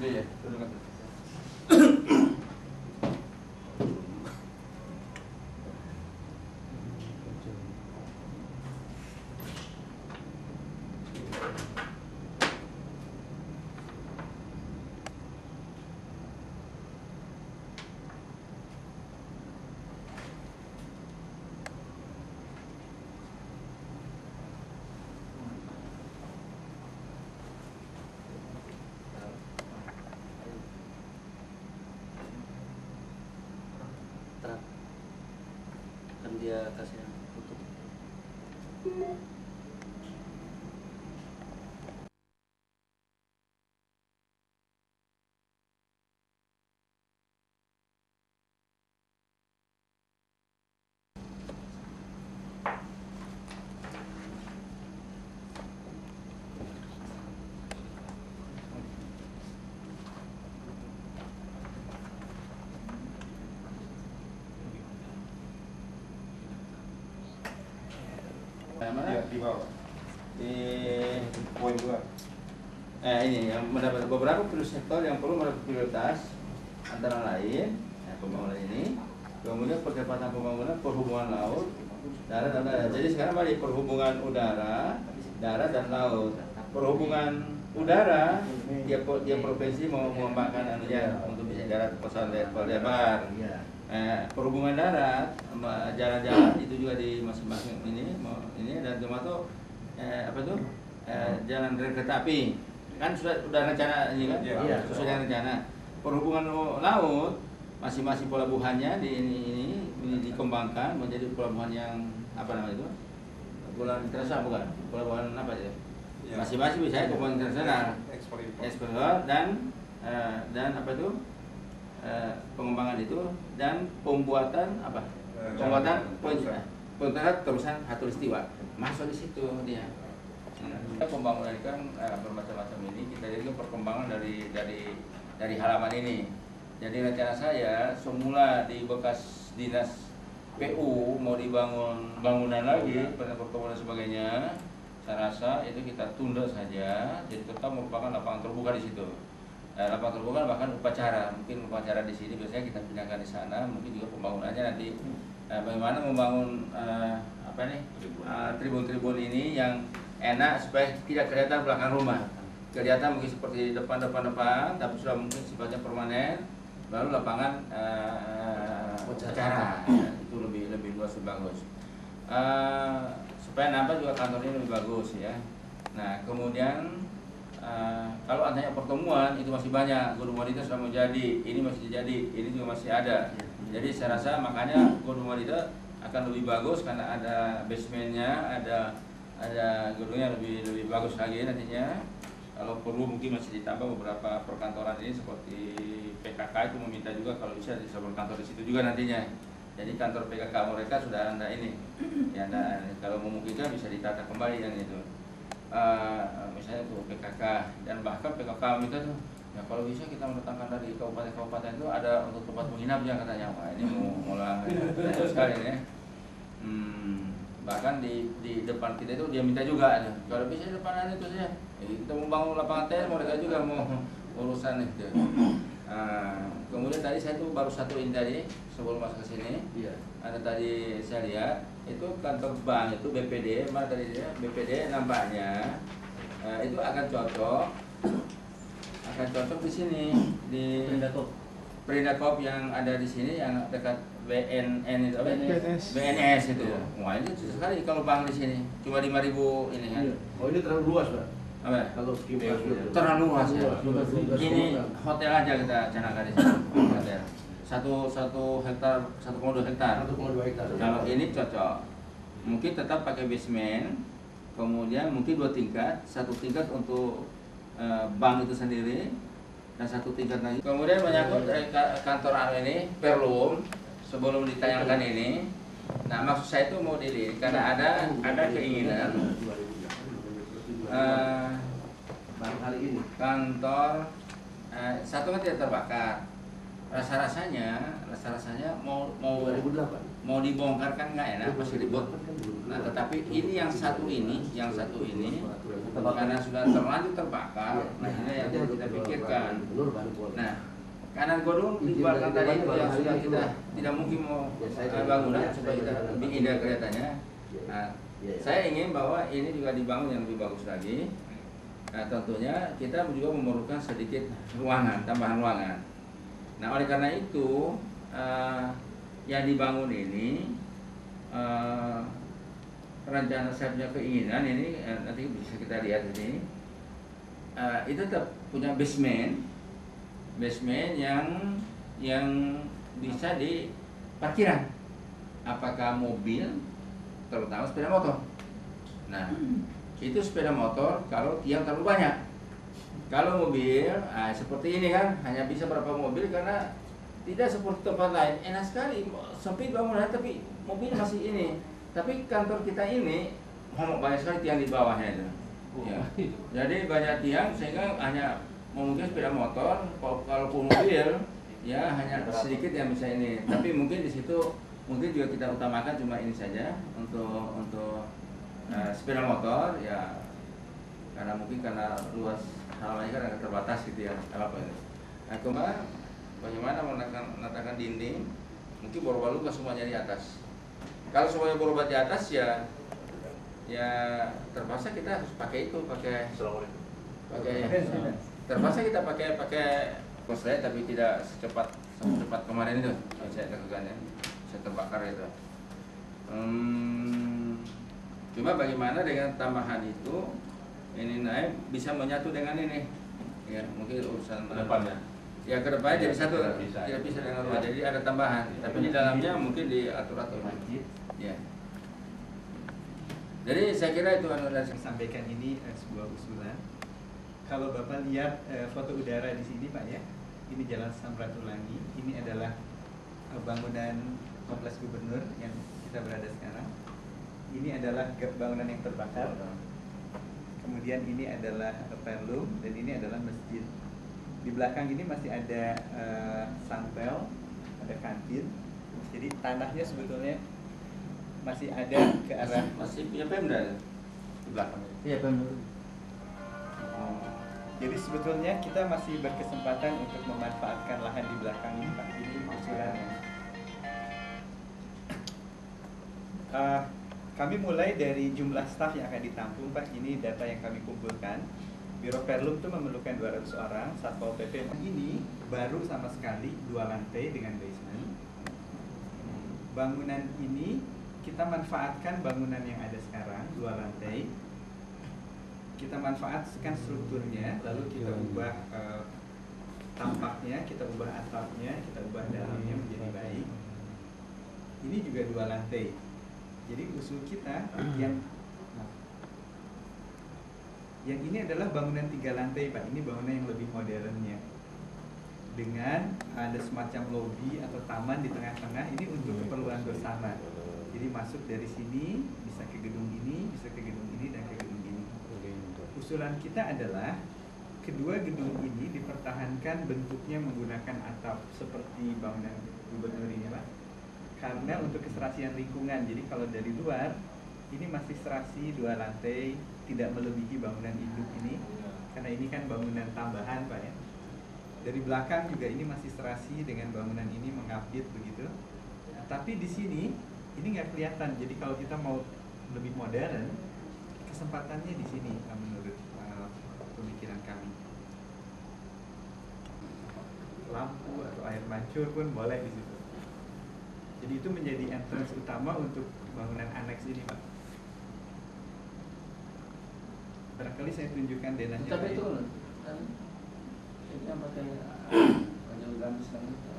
Iya, terima kasih. Kan dia kasih tutup. Iya, di bawah. Di Poin 2. ini yang mendapat beberapa sektor yang perlu mendapat prioritas, antara lain pembangunan ini, kemudian percepatan pembangunan perhubungan laut, darat dan udara. Jadi sekarang mari perhubungan udara, darat dan laut. Perhubungan udara dia provinsi mau mengembangkan anunya untuk bisa darat pesawat lebar. Perhubungan darat, jalan-jalan itu juga di masing-masing ini dan termasuk jalan rel kereta api kan sudah rencana ini kan, sesuai dengan rencana. Perhubungan laut masing-masing pelabuhannya ini dikembangkan menjadi pelabuhan yang apa namanya itu, pelabuhan internasional bukan, pelabuhan apa ya? Masing-masing bisa pelabuhan internasional, ekspor dan apa itu? Pengembangan itu dan pembuatan terusan Khatulistiwa masuk di situ dia. Pembangunan kan bermacam-macam ini kita jadi perkembangan dari halaman ini. Jadi rencana saya semula di bekas dinas PU mau dibangun bangunan lagi, pertemuan dan sebagainya. Saya rasa itu kita tunda saja. Jadi tetap merupakan lapangan terbuka di situ. Lapangan terbuka bahkan mungkin upacara di sini biasanya kita pindahkan di sana, mungkin juga pembangunannya nanti bagaimana membangun tribun-tribun ini yang enak supaya tidak kelihatan belakang rumah, kelihatan mungkin seperti depan, tapi sudah mungkin sifatnya permanen, baru lapangan upacara itu lebih luas, lebih bagus, supaya nampak juga kantor ini lebih bagus ya. Nah kemudian kalau adanya pertemuan itu masih banyak, gedung wanita sudah mau jadi, ini masih jadi, ini juga masih ada. Jadi saya rasa makanya gedung wanita akan lebih bagus karena ada basementnya, ada gedungnya lebih bagus lagi nantinya. Kalau perlu mungkin masih ditambah beberapa perkantoran ini seperti PKK itu meminta juga kalau bisa di kantor di situ juga nantinya. Jadi kantor PKK mereka sudah ada ini, ya kalau memungkinkan bisa ditata kembali yang itu. Misalnya tuh PKK dan bahkan PKK minta tuh ya kalau bisa kita mendatangkan dari kabupaten-kabupaten itu ada untuk tempat menginapnya katanya. Wah ini mau sekali ya. Bahkan di depan kita itu dia minta juga ada. Kalau bisa di depan itu saja. Kita mau bangun lapangan tenis mereka juga mau urusan itu. Kemudian tadi saya tuh baru satu ini tadi sebelum masuk ke sini. Ada tadi saya lihat itu kantor bank itu BPD, mana tadi dia BPD nampaknya itu akan cocok di sini di Perindakop yang ada di sini yang dekat BNN itu BNS itu. Wah ini susah sekali kalau bank di sini cuma 5.000 ini kan. Oh ini terlalu luas Pak. Apa? Kalau terlalu luas ya. Ini hotel aja kita canakan di sini. Hotel. 1 hektar 1,2 hektar. 1,2 hektar. Kalau ini cocok. Mungkin tetap pakai basement. Kemudian mungkin 2 tingkat, 1 tingkat untuk bank itu sendiri dan 1 tingkat lagi. Kemudian menyangkut kantor ini Perlum sebelum ditayangkan ini. Nah maksud saya itu mau dilihat karena ada keinginan kali ini kantor satu kan tidak terbakar. Rasa-rasanya mau 2008 mau dibongkar kan nggak enak, pasti ribut. Nah, tetapi ini yang satu ini karena sudah terlanjur terbakar, nah ini yang kita pikirkan. Nah, kanan gedung di belakang tadi itu yang sudah kita tidak mungkin mau bangunan supaya kita lebih indah kelihatannya. Nah, saya ingin bahwa ini juga dibangun yang lebih bagus lagi. Nah, tentunya kita juga memerlukan sedikit ruangan, tambahan ruangan. Nah, oleh karena itu yang dibangun ini rencana saya punya keinginan ini nanti bisa kita lihat di sini itu tetap punya basement yang bisa di parkiran, apakah mobil terutama sepeda motor. Nah, itu sepeda motor kalau tiang terlalu banyak. Kalau mobil seperti ini kan hanya bisa berapa mobil karena tidak seperti tempat lain. Enak sekali, sempit bangunan tapi mobil masih ini. Tapi kantor kita ini banyak sekali tiang di bawahnya itu. Ya. Jadi banyak tiang sehingga hanya mungkin sepeda motor, kalaupun mobil ya hanya sedikit yang bisa ini. Tapi mungkin di situ mungkin juga kita utamakan cuma ini saja untuk sepeda motor ya, karena mungkin karena luas halamannya kan agak terbatas gitu ya. Apa ini? Nah, kemarin bagaimana menatakan dinding? Mungkin bor-bor nggak semuanya di atas. Kalau semuanya bor-bor di atas ya terpaksa kita harus pakai terpaksa kita pakai konslet, tapi tidak secepat kemarin itu saya lakukan ya, saya terbakar itu. Cuma bagaimana dengan tambahan itu ini naik bisa menyatu dengan ini ya, mungkin urusan Depannya. ya ke depannya jadi satu, tidak bisa dengan rumah, jadi ada tambahan, tapi di dalamnya mungkin diatur-atur ya. Jadi saya kira itu saya sampaikan ini sebuah usulan. Kalau Bapak lihat foto udara di sini Pak ya, ini Jalan Samratulangi, ini adalah bangunan kompleks gubernur yang kita berada sekarang. Ini adalah bangunan yang terbakar. Kemudian ini adalah Perlum dan ini adalah masjid. Di belakang ini masih ada santel, ada kantin. Jadi tanahnya sebetulnya masih ada ke arah masih punya Pemda di belakang. Iya, Pemda. Jadi sebetulnya kita masih berkesempatan untuk memanfaatkan lahan di belakang ini Pak. Ini usulannya. Kami mulai dari jumlah staf yang akan ditampung Pak. Ini data yang kami kumpulkan. Biro Perlum itu memerlukan 200 orang, Satpol PP ini baru sama sekali 2 lantai dengan basement. Bangunan ini kita manfaatkan bangunan yang ada sekarang 2 lantai. Kita manfaatkan strukturnya, lalu kita ubah tampaknya, kita ubah atapnya, kita ubah dalamnya menjadi baik. Ini juga 2 lantai. Jadi usul kita yang ini adalah bangunan 3 lantai Pak. Ini bangunan yang lebih modernnya, dengan ada semacam lobi atau taman di tengah-tengah. Ini untuk keperluan bersama. Jadi masuk dari sini bisa ke gedung ini, bisa ke gedung ini dan ke gedung ini. Usulan kita adalah kedua gedung ini dipertahankan bentuknya menggunakan atap seperti bangunan gubernur ini Pak. Karena untuk keserasian lingkungan, jadi kalau dari luar ini masih serasi 2 lantai, tidak melebihi bangunan induk ini, karena ini kan bangunan tambahan Pak ya. Dari belakang juga ini masih serasi dengan bangunan ini mengapit begitu. Nah, tapi di sini ini nggak kelihatan. Jadi kalau kita mau lebih modern, kesempatannya di sini menurut pemikiran kami. Lampu atau air mancur pun boleh di situ. Jadi itu menjadi entrance utama untuk bangunan aneks ini Pak. Barangkali saya tunjukkan denahnya. Tapi itu kan ini yang pakai hanya gamis kan itu.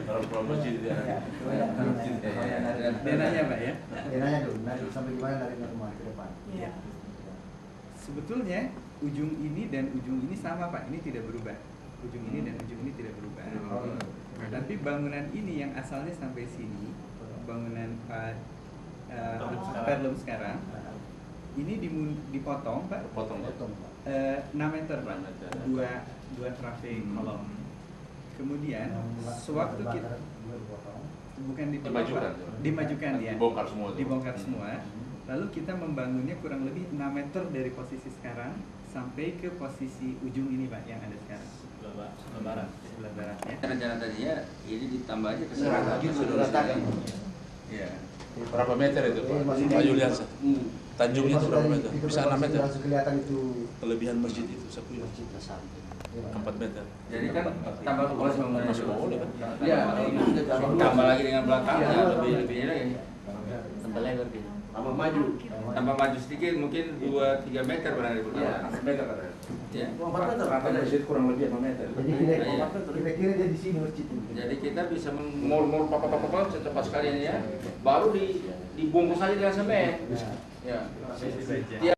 Kalau promosi dia. Denahnya Pak ya. Denahnya dulu, nanti sampai gimana dari rumah ke depan. Iya. Sebetulnya ujung ini dan ujung ini sama Pak, ini tidak berubah. Ujung ini dan ujung ini tidak berubah. Tapi bangunan ini yang asalnya sampai sini, bangunan Perlum sekarang, ini dipotong Pak. Potong. 6 meter Pak. Dua traffic kolom. Kemudian sewaktu kita bukan Dimajukan. dimajukan ya, Dibongkar semua tuh. dibongkar semua. Lalu kita membangunnya kurang lebih 6 meter dari posisi sekarang sampai ke posisi ujung ini Pak yang ada sekarang. Sebelah barat ya. Rencana tadinya ini ditambah aja ke Nah, sana. gitu, Sudah ratakan. Iya. Berapa meter itu Pak? Pak Juliansa. Tanjungnya itu berapa meter? Bisa 6 meter. Langsung kelihatan itu Kelebihan masjid itu sapu masjid samping. 4 meter. Jadi kan tambah luas bangunannya. Masih boleh kan? Iya, kalau ini sudah tambah luas. Tambah lagi dengan belakangnya lebih lagi. Tambah lebar gitu. Tambah maju. Tambah maju sedikit mungkin 2-3 meter barangkali. Iya. Meter kan. Ya. 4 meter. masjid kurang lebih 5 meter. Jadi kira-kira dia di sini masjid ini. Jadi kita bisa mengmul apa secepat sekali ini ya. Baru dibungkus aja dengan semen. Ya. Posisi saja. Ya